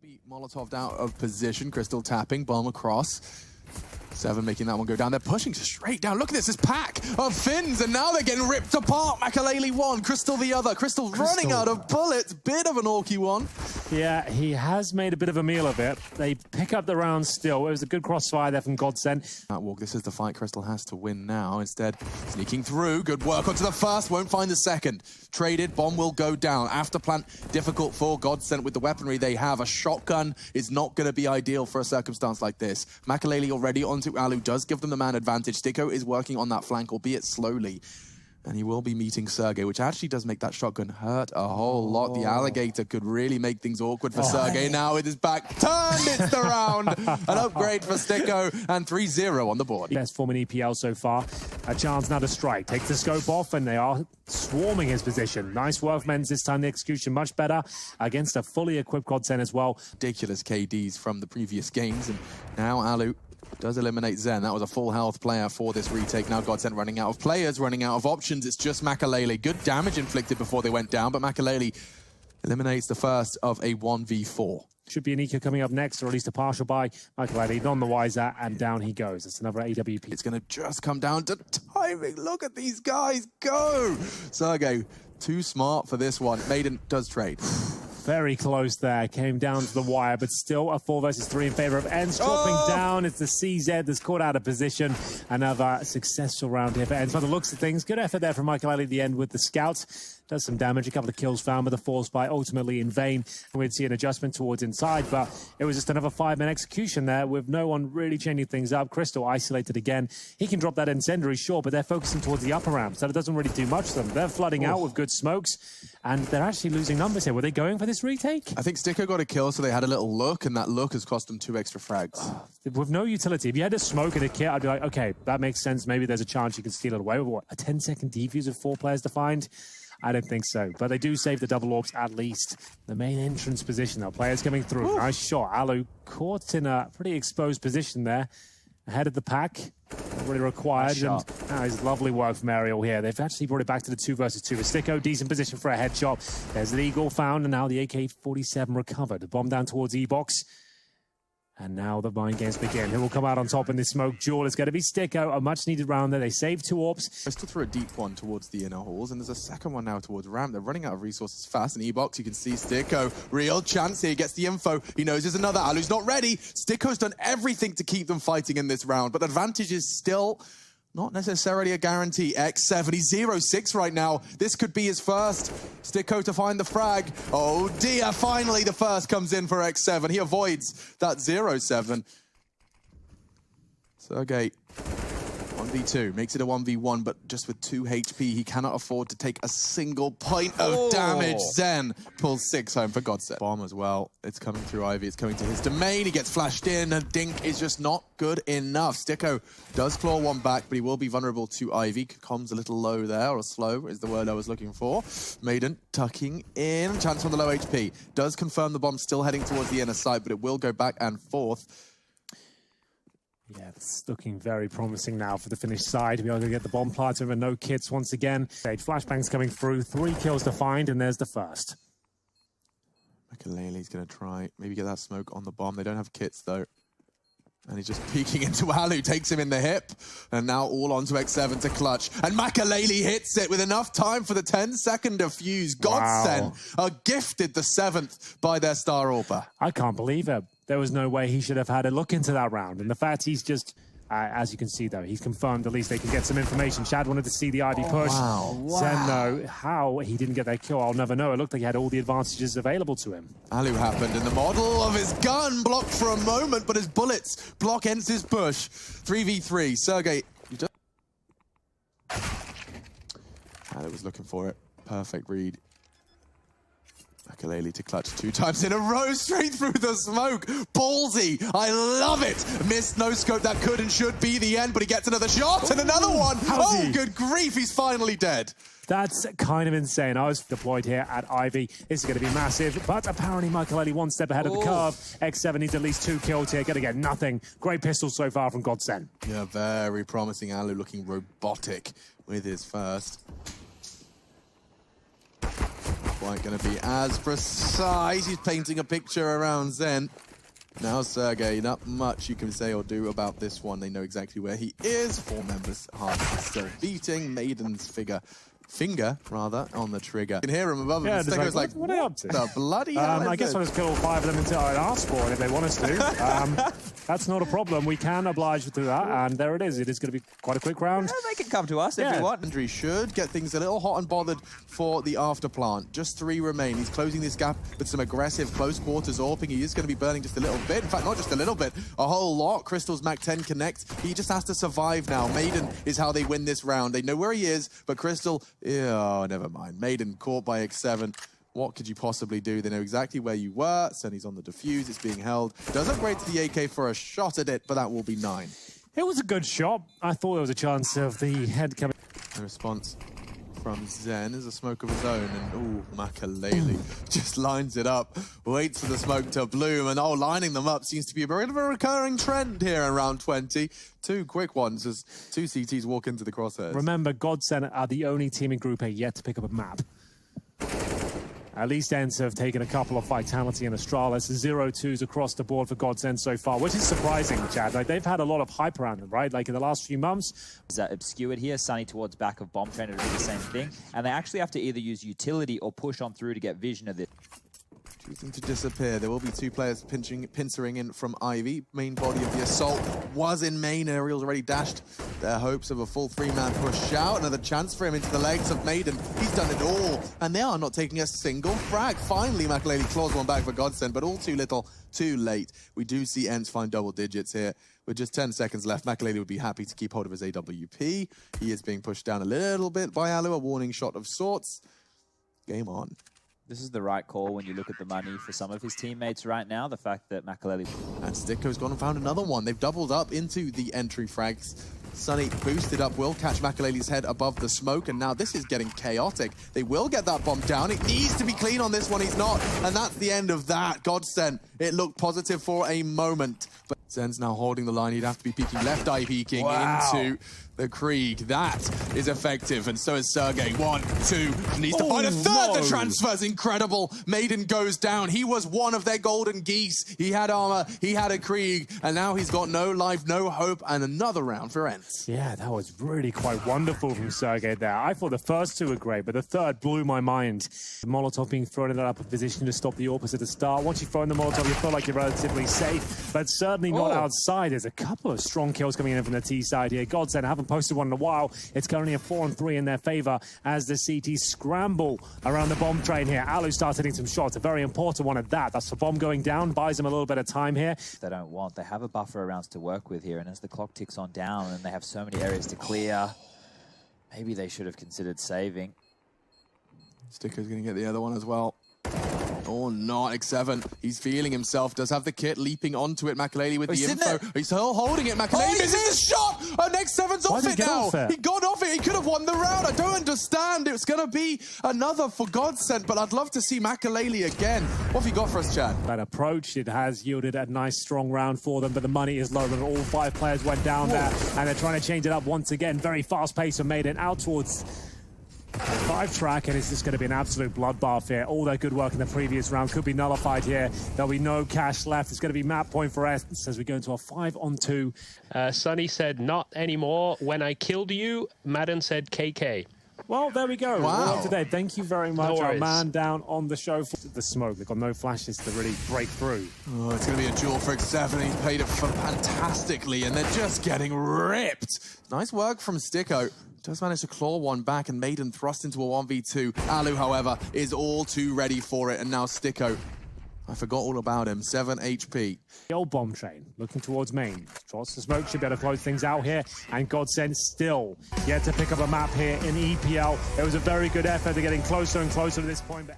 Be Molotov'd out of position. Crystal tapping, bomb across. 7 making that one go down. They're pushing straight down. Look at this pack of Finns, and now they're getting ripped apart. Makalele one, Crystal the other. Crystal running out of bullets. Bit of an orky one. Yeah, he has made a bit of a meal of it. They pick up the round still. It was a good crossfire there from Godsent. Walk, this is the fight Crystal has to win now. Instead, sneaking through. Good work onto the first. Won't find the second. Traded. Bomb will go down. After plant, difficult for Godsent with the weaponry they have. A shotgun is not going to be ideal for a circumstance like this. Makalele already onto Alu. Does give them the man advantage. Sticko is working on that flank, albeit slowly. And he will be meeting Sergey, which actually does make that shotgun hurt a whole lot. The alligator could really make things awkward for Sergey. Now with his back turned, it's the round. An upgrade for Sticko, and 3-0 on the board. Best form in EPL so far. A chance now to strike. Takes the scope off, and they are swarming his position. Nice work, Men's. This time the execution much better against a fully equipped Godsent as well. Ridiculous KDs from the previous games, and now Alu does eliminate Zen. That was a full health player for this retake. Now Godsent running out of players, running out of options. It's just Makalele. Good damage inflicted before they went down, but Makalele eliminates the first of a 1v4. Should be an eco coming up next, or at least a partial by Makalele. None the wiser, and down he goes. It's another AWP. It's going to just come down to timing. Look at these guys go. Sergey, too smart for this one. Maiden does trade. Very close there, came down to the wire, but still a 4 versus 3 in favor of Ence. Dropping down, it's the CZ that's caught out of position. Another successful round here for Ence. By the looks of things, good effort there from Makalele at the end with the scout. Does some damage, a couple of kills found, but the force by ultimately in vain. We'd see an adjustment towards inside, but it was just another 5-man execution there with no one really changing things up. Crystal isolated again. He can drop that incendiary, sure, but they're focusing towards the upper ramp, so it doesn't really do much to them. They're flooding out with good smokes, and they're actually losing numbers here. Were they going for this retake? I think Sticko got a kill, so they had a little look, and that look has cost them 2 extra frags. With no utility. If you had a smoke and a kit, I'd be like, okay, that makes sense. Maybe there's a chance you can steal it away. But what, a 10-second defuse with 4 players to find? I don't think so. But they do save the double orbs at least. The main entrance position, though. Players coming through. Ooh. Nice shot. Alu caught in a pretty exposed position there. Ahead of the pack. Not really required. And it's lovely work from Ariel here. They've actually brought it back to the 2 versus 2. Sticko, decent position for a headshot. There's the Eagle found, and now the AK-47 recovered. The bomb down towards E-Box. And now the mind games begin. Who will come out on top in this smoke duel? It's going to be Sticko, a much-needed round there. They save 2 orbs. Crystal threw a deep one towards the inner halls, and there's a second one now towards ramp. They're running out of resources fast. In E-Box, you can see Sticko. Real chance here. He gets the info. He knows there's another. Alu's not ready. Sticko's done everything to keep them fighting in this round, but the advantage is still not necessarily a guarantee. X7, he's 0-6 right now. This could be his first. Sticko to find the frag. Oh dear, finally the first comes in for X7. He avoids that 0-7. Sergey, 1v2, makes it a 1v1, but just with 2 HP, he cannot afford to take a single point of damage. Zen pulls 6 home for Godsent. Bomb as well. It's coming through Ivy. It's coming to his domain. He gets flashed in, and Dink is just not good enough. Sticko does claw one back, but he will be vulnerable to Ivy. Comms a little low there, or slow is the word I was looking for. Maiden tucking in. Chance on the low HP. Does confirm the bomb still heading towards the inner side, but it will go back and forth. Yeah, it's looking very promising now for the Finnish side. We are going to get the bomb planted with no kits once again. Flashbangs coming through, 3 kills to find, and there's the first. Makalele's going to try, maybe get that smoke on the bomb. They don't have kits, though. And he's just peeking into Alu, takes him in the hip. And now all onto X7 to clutch. And Makalele hits it with enough time for the 10-second defuse. Godsent are gifted the 7th by their Star Orber. I can't believe it. There was no way he should have had a look into that round. And the fact he's just, as you can see, though, he's confirmed at least they can get some information. Shad wanted to see the Ivy push. Zen, though, how he didn't get that kill, I'll never know. It looked like he had all the advantages available to him. Alu happened, and the model of his gun blocked for a moment, but his bullets block Ence's push. 3v3. Sergey, you just... Alu was looking for it. Perfect read. Makalele to clutch 2 times in a row, straight through the smoke. Ballsy, I love it. Missed no scope, that could and should be the end, but he gets another shot and another one. Oh, good grief, he's finally dead. That's kind of insane. I was deployed here at Ivy. This is going to be massive, but apparently Makalele 1 step ahead of the curve. X7 needs at least 2 kills here. Going to get nothing. Great pistol so far from Godsent. Yeah, very promising. Alu looking robotic with his first. quite going to be as precise. He's painting a picture around Zen. Now Sergey, not much you can say or do about this one. They know exactly where he is. 4 members hard still beating. Maiden's finger on the trigger. You can hear him above him. Yeah, Sticker's like, what are they up to? the bloody hell I guess is I'll it? just kill all 5 of them until I ask for it if they want us to. That's not a problem. We can oblige to that, and there it is. It is going to be quite a quick round. Yeah, they can come to us if you want. Andrew should get things a little hot and bothered for the after plant. Just 3 remain. He's closing this gap with some aggressive close quarters AWPing. He is going to be burning just a little bit. In fact, not just a little bit, a whole lot. Crystal's Mac 10 connect. He just has to survive now. Maiden is how they win this round. They know where he is, but Crystal, oh, never mind. Maiden caught by X7. What could you possibly do? They know exactly where you were. Sunny's on the defuse. It's being held. Does upgrade to the AK for a shot at it, but that will be 9. It was a good shot. I thought there was a chance of the head coming. The response from Zen is a smoke of his own, and ooh, Makalele just lines it up, waits for the smoke to bloom, and lining them up seems to be a bit of a recurring trend here in round 20. 2 quick ones as 2 CTs walk into the crosshairs. Remember, Godsent are the only team in Group A yet to pick up a map. At least Ence have taken a couple of Vitality and Astralis. 0-2s across the board for Godsent so far, which is surprising, Chad. Like, they've had a lot of hype around them, right? Like, in the last few months. Is that obscured here? Sunny towards back of Bomb Trainer to do the same thing. And they actually have to either use utility or push on through to get vision of this. Choosing to disappear. There will be 2 players pincering in from Ivy. Main body of the assault was in main. Aerial's already dashed their hopes of a full 3-man push out. Another chance for him into the legs of Maiden. He's done it all. And they are not taking a single frag. Finally, Makalele claws one back for Godsent, but all too little, too late. We do see Ence find double digits here. With just 10 seconds left, Makalele would be happy to keep hold of his AWP. He is being pushed down a little bit by Alu, a warning shot of sorts. Game on. This is the right call when you look at the money for some of his teammates right now. The fact that Makalele... And Sticko's gone and found another one. They've doubled up into the entry frags. Sunny boosted up, will catch Makalele's head above the smoke, and now this is getting chaotic. They will get that bomb down. It needs to be clean on this one. He's not, and that's the end of that. Godsent, it looked positive for a moment, but Zen's now holding the line. He'd have to be peeking left eye peeking into the Krieg. That is effective, and so is Sergey. 1, 2, needs to find a third. The transfer's incredible. Maiden goes down. He was one of their golden geese. He had armor, he had a Krieg, and now he's got no life, no hope, and another round for Ence. Yeah, that was really quite wonderful from Sergey there. I thought the first 2 were great, but the third blew my mind. The Molotov being thrown in that upper position to stop the AWPers at the start. Once you throw in the Molotov, you feel like you're relatively safe, but certainly not outside. There's a couple of strong kills coming in from the T side here. Godsent haven't posted one in a while. It's currently a 4-3 in their favor as the CT scramble around the bomb train here. Alu starts hitting some shots, a very important one at that. That's the bomb going down, buys them a little bit of time here. They don't want. They have a buffer of rounds to work with here, and as the clock ticks on down and they have so many areas to clear, maybe they should have considered saving. Sticker's going to get the other one as well. Or not, X7. He's feeling himself. Does have the kit leaping onto it. Makalele with the info. He's still holding it. Makalele misses the shot. And X7's off it now. He got off it. He could have won the round. I don't understand. It's going to be another for Godsent, but I'd love to see Makalele again. What have you got for us, Chad? That approach, it has yielded a nice strong round for them, but the money is low, and all 5 players went down there, and they're trying to change it up once again. Very fast pace from Maiden out towards 5 track, and it's just going to be an absolute bloodbath here. All their good work in the previous round could be nullified here. There'll be no cash left. It's going to be map point for Ence as we go into a 5-on-2. Sunny said, not anymore. When I killed you, Madden said KK. Well, there we go. Wow. We're up to date. Thank you very much, our worries. man down on the show for the smoke. They've got no flashes to really break through. Oh, it's going to be a duel for X7. He played it fantastically, and they're just getting ripped. Nice work from Sticko. Does manage to claw one back, and Maiden thrust into a 1v2. Alu, however, is all too ready for it, and now Sticko. I forgot all about him. 7 HP. The old bomb train looking towards main. Trots the smoke, should be able to close things out here. And Godsent still yet to pick up a map here in EPL. It was a very good effort. They're getting closer and closer to this point, but